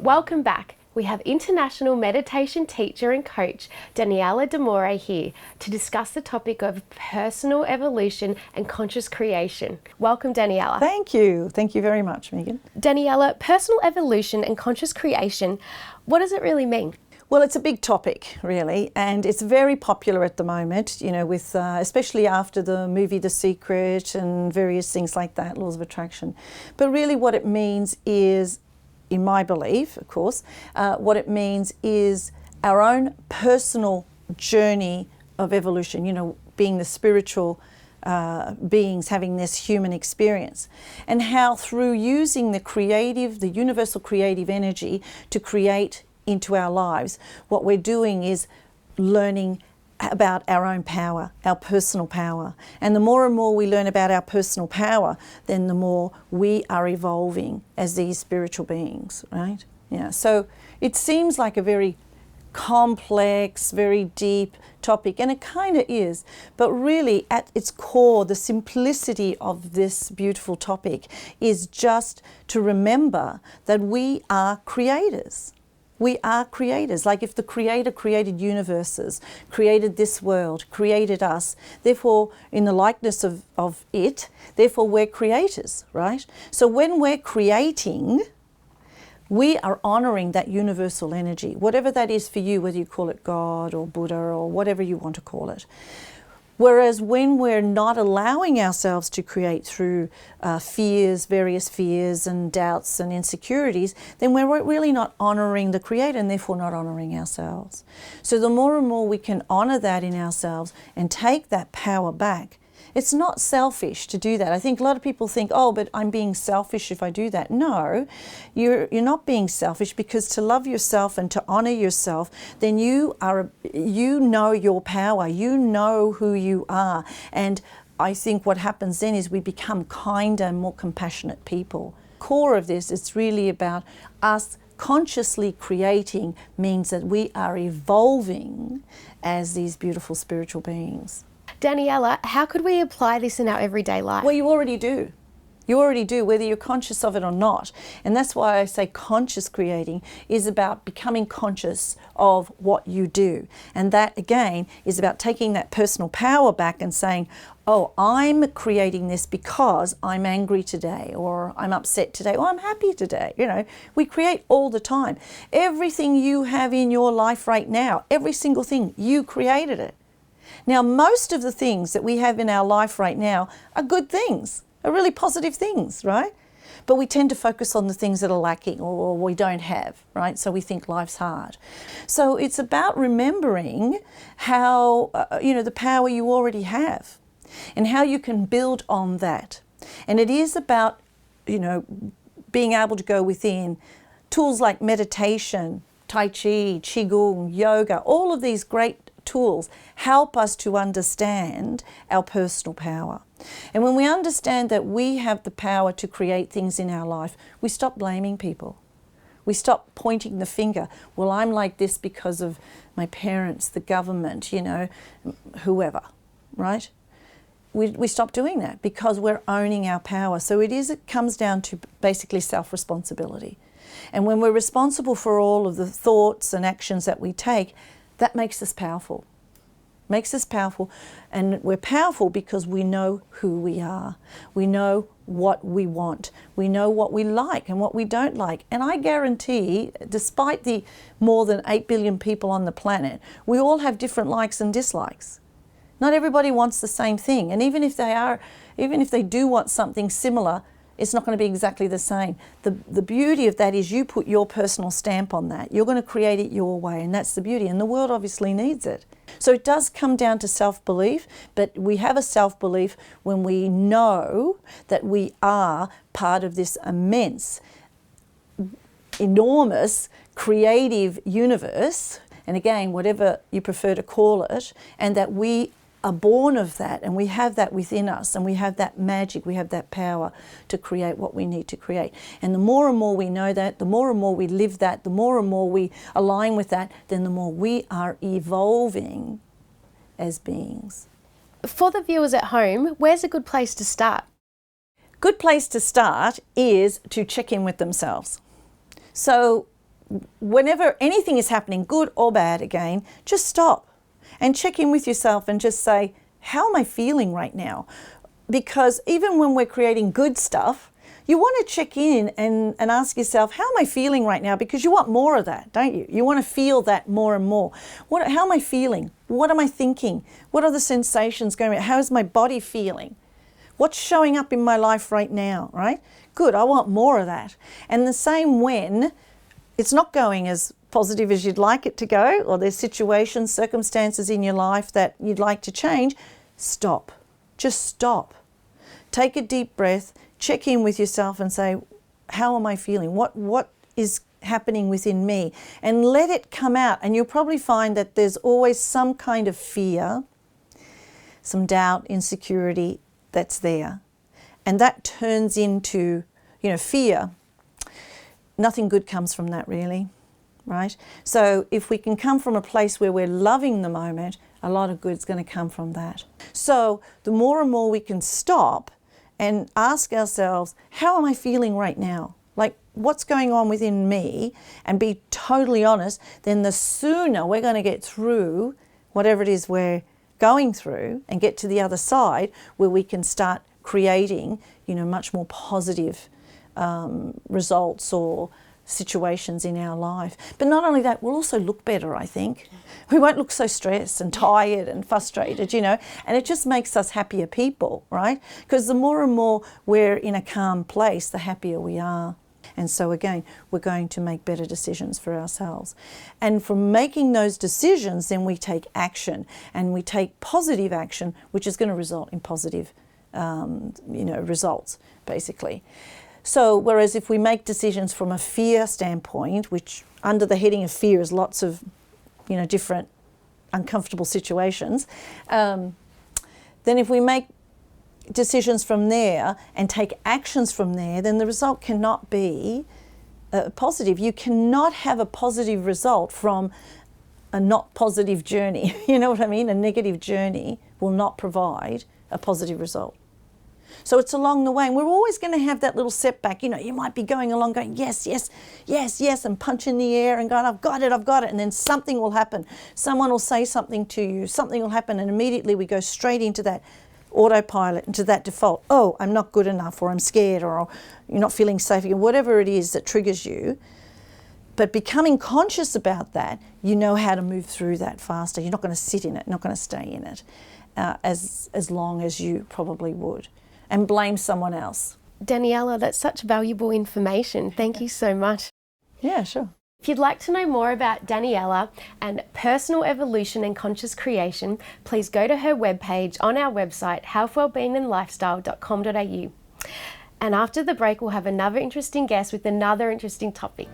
Welcome back. We have international meditation teacher and coach Daniella D'Amore here to discuss the topic of personal evolution and conscious creation. Welcome, Daniella. Thank you. Thank you very much, Megan. Daniella, personal evolution and conscious creation, what does it really mean? Well, it's a big topic, really, and it's very popular at the moment, you know, with especially after the movie The Secret and various things like that, laws of attraction. But really what it means is, in my belief, of course, what it means is our own personal journey of evolution, you know, being the spiritual beings having this human experience, and how through using the universal creative energy to create into our lives, what we're doing is learning about our own power, our personal power. And the more and more we learn about our personal power, then the more we are evolving as these spiritual beings, right? Yeah. So it seems like a very complex, very deep topic, and it kind of is, but really at its core, the simplicity of this beautiful topic is just to remember that we are creators. We are creators. Like if the Creator created universes, created this world, created us, therefore in the likeness of it, therefore we're creators, right? So when we're creating, we are honouring that universal energy, whatever that is for you, whether you call it God or Buddha or whatever you want to call it. Whereas when we're not allowing ourselves to create through fears, various fears and doubts and insecurities, then we're really not honouring the Creator and therefore not honouring ourselves. So the more and more we can honour that in ourselves and take that power back, it's not selfish to do that. I think a lot of people think, oh, but I'm being selfish if I do that. No, you're not being selfish, because to love yourself and to honour yourself, then you know your power, you know who you are. And I think what happens then is we become kinder and more compassionate people. Core of this, it's really about us consciously creating, means that we are evolving as these beautiful spiritual beings. Daniella, how could we apply this in our everyday life? Well, you already do. You already do, whether you're conscious of it or not. And that's why I say conscious creating is about becoming conscious of what you do. And that, again, is about taking that personal power back and saying, oh, I'm creating this because I'm angry today, or I'm upset today, or I'm happy today. You know, we create all the time. Everything you have in your life right now, every single thing, you created it. Now, most of the things that we have in our life right now are good things, are really positive things, right? But we tend to focus on the things that are lacking or we don't have, right? So we think life's hard. So it's about remembering how, the power you already have and how you can build on that. And it is about, being able to go within. Tools like meditation, Tai Chi, Qigong, yoga, all of these great tools help us to understand our personal power. And when we understand that we have the power to create things in our life, we stop blaming people. We stop pointing the finger. Well, I'm like this because of my parents, the government, whoever, right? We stop doing that because we're owning our power. So it comes down to basically self-responsibility. And when we're responsible for all of the thoughts and actions that we take, that makes us powerful. Makes us powerful. And we're powerful because we know who we are. We know what we want. We know what we like and what we don't like. And I guarantee, despite the more than 8 billion people on the planet, we all have different likes and dislikes. Not everybody wants the same thing. And even if they do want something similar, it's not going to be exactly the same. The beauty of that is you put your personal stamp on that. You're going to create it your way, and that's the beauty. And the world obviously needs it. So it does come down to self-belief, but we have a self-belief when we know that we are part of this immense, enormous, creative universe, and again, whatever you prefer to call it, and that we are born of that, and we have that within us, and we have that magic, we have that power to create what we need to create. And the more and more we know that, the more and more we live that, the more and more we align with that, then the more we are evolving as beings. For the viewers at home, where's a good place to start? Good place to start is to check in with themselves. So whenever anything is happening, good or bad again, just stop and check in with yourself and just say, how am I feeling right now? Because even when we're creating good stuff, you want to check in and ask yourself, how am I feeling right now? Because you want more of that, don't you? You want to feel that more and more. How am I feeling? What am I thinking? What are the sensations going on? How is my body feeling? What's showing up in my life right now, right? Good, I want more of that. And the same when it's not going as positive as you'd like it to go, or there's situations, circumstances in your life that you'd like to change, stop. Just stop. Take a deep breath, check in with yourself and say, how am I feeling? What is happening within me? And let it come out. And you'll probably find that there's always some kind of fear, some doubt, insecurity that's there. And that turns into, fear. Nothing good comes from that, really, right? So if we can come from a place where we're loving the moment, a lot of good's going to come from that. So the more and more we can stop and ask ourselves, how am I feeling right now? Like, what's going on within me? And be totally honest, then the sooner we're going to get through whatever it is we're going through and get to the other side where we can start creating, much more positive results or situations in our life. But not only that, we'll also look better, I think. We won't look so stressed and tired and frustrated, and it just makes us happier people, right? Because the more and more we're in a calm place, the happier we are. And so again, we're going to make better decisions for ourselves. And from making those decisions, then we take action, and we take positive action, which is going to result in positive results, basically. So whereas if we make decisions from a fear standpoint, which under the heading of fear is lots of, different uncomfortable situations, then if we make decisions from there and take actions from there, then the result cannot be positive. You cannot have a positive result from a not positive journey. You know what I mean? A negative journey will not provide a positive result. So it's along the way, and we're always going to have that little setback. You might be going along going, yes, yes, yes, yes, and punch in the air and going, I've got it, and then something will happen. Someone will say something to you, something will happen, and immediately we go straight into that autopilot, into that default. Oh, I'm not good enough, or I'm scared, or you're not feeling safe again, whatever it is that triggers you. But becoming conscious about that, you know how to move through that faster. You're not going to sit in it, not going to stay in it as long as you probably would, and blame someone else. Daniella, that's such valuable information. Thank you so much. Yeah, sure. If you'd like to know more about Daniella and personal evolution and conscious creation, please go to her webpage on our website, healthwellbeingandlifestyle.com.au. And after the break, we'll have another interesting guest with another interesting topic.